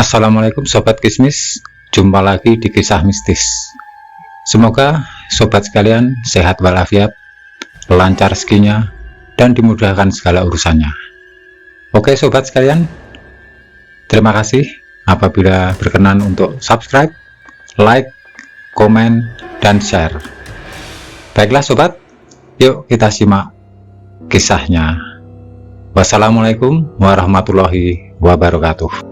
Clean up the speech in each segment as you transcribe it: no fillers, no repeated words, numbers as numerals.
Assalamualaikum Sobat Kismis, jumpa lagi di kisah mistis. Semoga sobat sekalian sehat walafiat, lancar rezekinya, dan dimudahkan segala urusannya. Oke sobat sekalian, terima kasih apabila berkenan untuk subscribe, like, komen, dan share. Baiklah sobat, yuk kita simak kisahnya. Wassalamualaikum warahmatullahi wabarakatuh.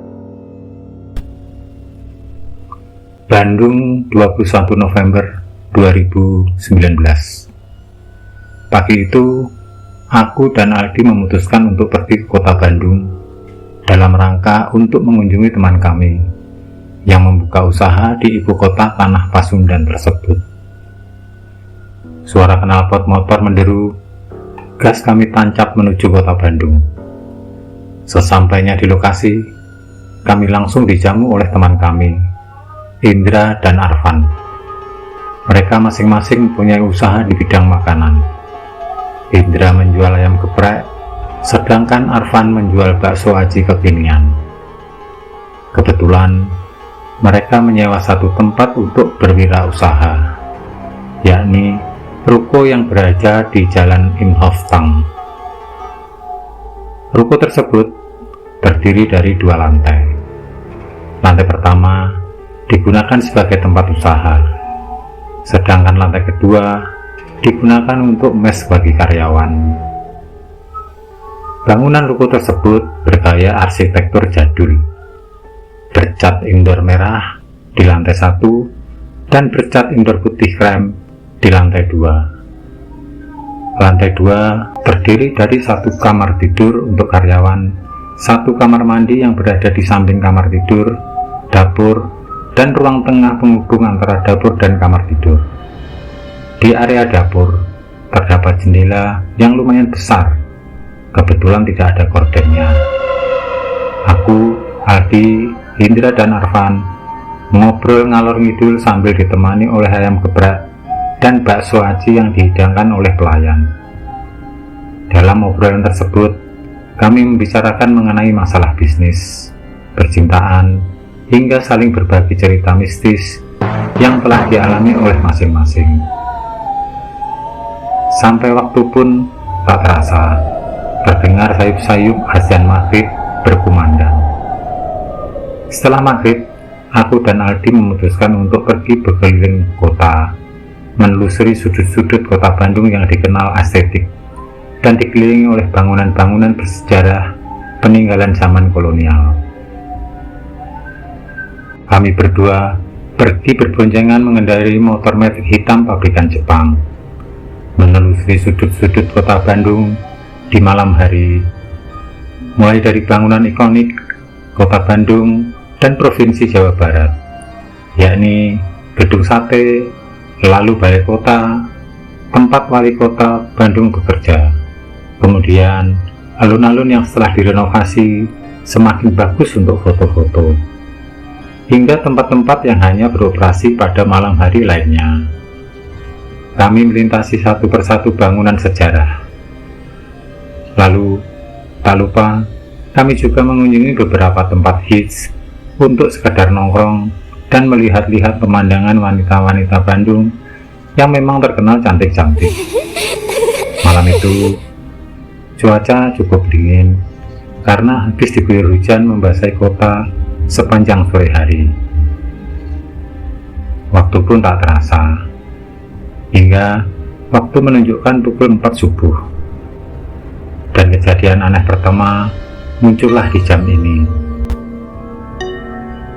Bandung, 21 November 2019. Pagi itu, aku dan Aldi memutuskan untuk pergi ke kota Bandung dalam rangka untuk mengunjungi teman kami yang membuka usaha di ibu kota tanah Pasundan tersebut. Suara knalpot motor menderu, gas kami tancap menuju kota Bandung. Sesampainya di lokasi, kami langsung dijamu oleh teman kami, Indra dan Arfan. Mereka masing-masing mempunyai usaha di bidang makanan. Indra menjual ayam geprek, sedangkan Arfan menjual bakso aci kekinian. Kebetulan mereka menyewa satu tempat untuk berwirausaha, yakni ruko yang berada di Jalan Imhoftang. Ruko tersebut terdiri dari dua lantai. Lantai pertama digunakan sebagai tempat usaha, sedangkan lantai kedua digunakan untuk mes bagi karyawan. Bangunan ruko tersebut bergaya arsitektur jadul, bercat indoor merah di lantai 1 dan bercat indoor putih krem di lantai 2. Lantai 2 terdiri dari satu kamar tidur untuk karyawan, satu kamar mandi yang berada di samping kamar tidur, dapur, dan ruang tengah penghubung antara dapur dan kamar tidur. Di area dapur terdapat jendela yang lumayan besar, kebetulan tidak ada gordennya. Aku, Aldi, Indra, dan Arfan ngobrol ngalor ngidul sambil ditemani oleh ayam geprek dan bakso aci yang dihidangkan oleh pelayan. Dalam obrolan tersebut, kami membicarakan mengenai masalah bisnis, percintaan, hingga saling berbagi cerita mistis yang telah dialami oleh masing-masing. Sampai waktu pun tak terasa, terdengar sayup-sayup azan maghrib berkumandang. Setelah maghrib, aku dan Aldi memutuskan untuk pergi berkeliling kota, menelusuri sudut-sudut kota Bandung yang dikenal estetik dan dikelilingi oleh bangunan-bangunan bersejarah peninggalan zaman kolonial. Kami berdua pergi berboncengan mengendarai motor metik hitam pabrikan Jepang, menelusuri sudut-sudut kota Bandung di malam hari, mulai dari bangunan ikonik kota Bandung dan provinsi Jawa Barat, yakni Gedung Sate, lalu Balai Kota, tempat wali kota Bandung bekerja, kemudian alun-alun yang setelah direnovasi semakin bagus untuk foto-foto, hingga tempat-tempat yang hanya beroperasi pada malam hari lainnya. Kami melintasi satu persatu bangunan sejarah. Lalu, tak lupa, kami juga mengunjungi beberapa tempat hits untuk sekedar nongkrong dan melihat-lihat pemandangan wanita-wanita Bandung yang memang terkenal cantik-cantik. Malam itu, cuaca cukup dingin karena habis diguyur hujan membasahi kota sepanjang sore hari. Waktu pun tak terasa, hingga waktu menunjukkan pukul 4 subuh. Dan kejadian aneh pertama muncullah di jam ini.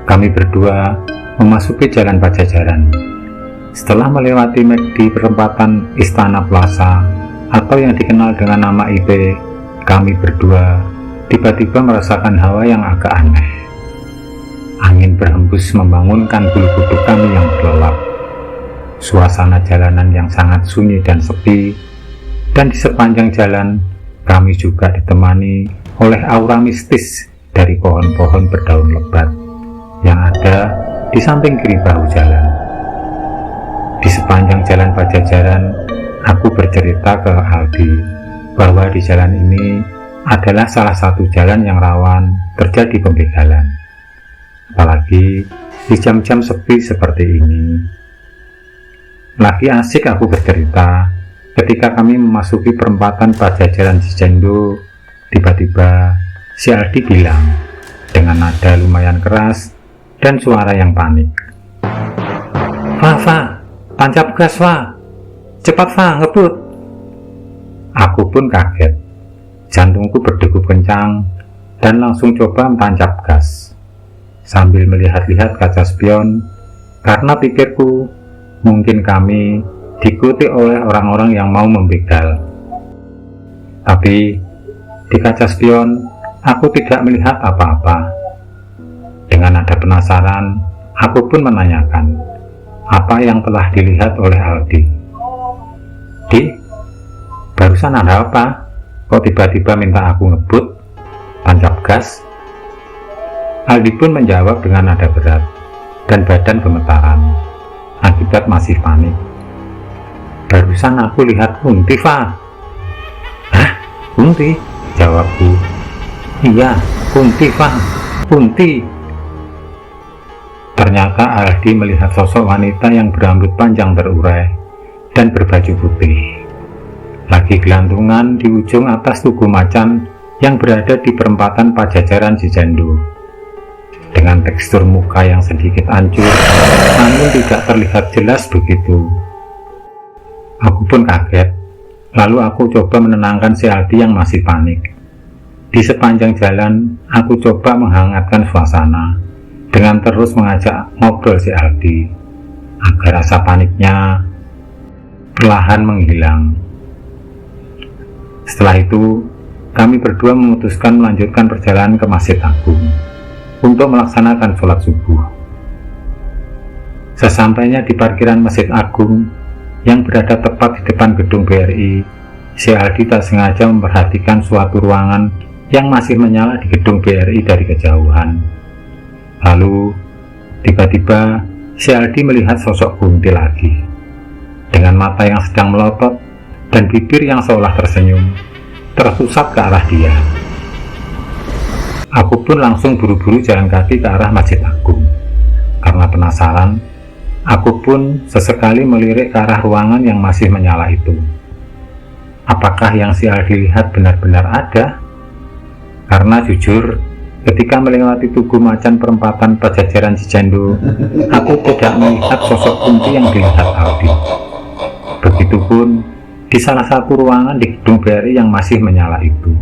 Kami berdua memasuki Jalan Pajajaran. Setelah melewati di perempatan Istana Plaza atau yang dikenal dengan nama IP, kami berdua tiba-tiba merasakan hawa yang agak aneh. Angin berhembus membangunkan bulu kuduk kami yang berlelap. Suasana jalanan yang sangat sunyi dan sepi, dan di sepanjang jalan kami juga ditemani oleh aura mistis dari pohon-pohon berdaun lebat yang ada di samping kiri bahu jalan. Di sepanjang Jalan Pajajaran, aku bercerita ke Aldi bahwa di jalan ini adalah salah satu jalan yang rawan terjadi pembegalan. apalagi di jam-jam sepi seperti ini. Lagi asik aku bercerita ketika kami memasuki perempatan Pajajaran Cicendo. Tiba-tiba si Aldi bilang dengan nada lumayan keras dan suara yang panik, "Fa, tancap gas, Fa. Cepat, Fa, ngebut." Aku pun kaget. Jantungku berdegup kencang dan langsung coba mentancap gas sambil melihat-lihat kaca spion, karena pikirku mungkin kami diikuti oleh orang-orang yang mau membegal. Tapi di kaca spion aku tidak melihat apa-apa. Dengan nada penasaran, aku pun menanyakan apa yang telah dilihat oleh Aldi. "Di, barusan ada apa? Kok tiba-tiba minta aku ngebut, tancap gas?" Aldi pun menjawab dengan nada berat dan badan gemetaran akibat masih panik. "Barusan aku lihat Kunti, Fa." "Hah? Kunti?" jawabku. "Iya, Kunti, Fa. Kunti." Ternyata Aldi melihat sosok wanita yang berambut panjang terurai dan berbaju putih lagi gelantungan di ujung atas Tugu Macan yang berada di perempatan Pajajaran Cicendo, dengan tekstur muka yang sedikit hancur namun tidak terlihat jelas begitu. Aku pun kaget, lalu aku coba menenangkan si Aldi yang masih panik. Di sepanjang jalan aku coba menghangatkan suasana dengan terus mengajak ngobrol si Aldi agar rasa paniknya perlahan menghilang. Setelah itu, kami berdua memutuskan melanjutkan perjalanan ke Masjid Agung untuk melaksanakan sholat subuh. Sesampainya di parkiran Masjid Agung yang berada tepat di depan gedung BRI, si Aldi tak sengaja memperhatikan suatu ruangan yang masih menyala di gedung BRI dari kejauhan. Lalu, tiba-tiba si Aldi melihat sosok Kunti lagi, dengan mata yang sedang melotot dan bibir yang seolah tersenyum, terpusat ke arah dia. Aku pun langsung buru-buru jalan kaki ke arah Masjid Agung. Karena penasaran, aku pun sesekali melirik ke arah ruangan yang masih menyala itu. Apakah yang si Aldi lihat benar-benar ada? Karena jujur, ketika melewati Tugu Macan perempatan Pajajaran Cicendo, aku tidak melihat sosok Kunti yang dilihat Aldi. Begitupun di salah satu ruangan di gedung BRI yang masih menyala itu.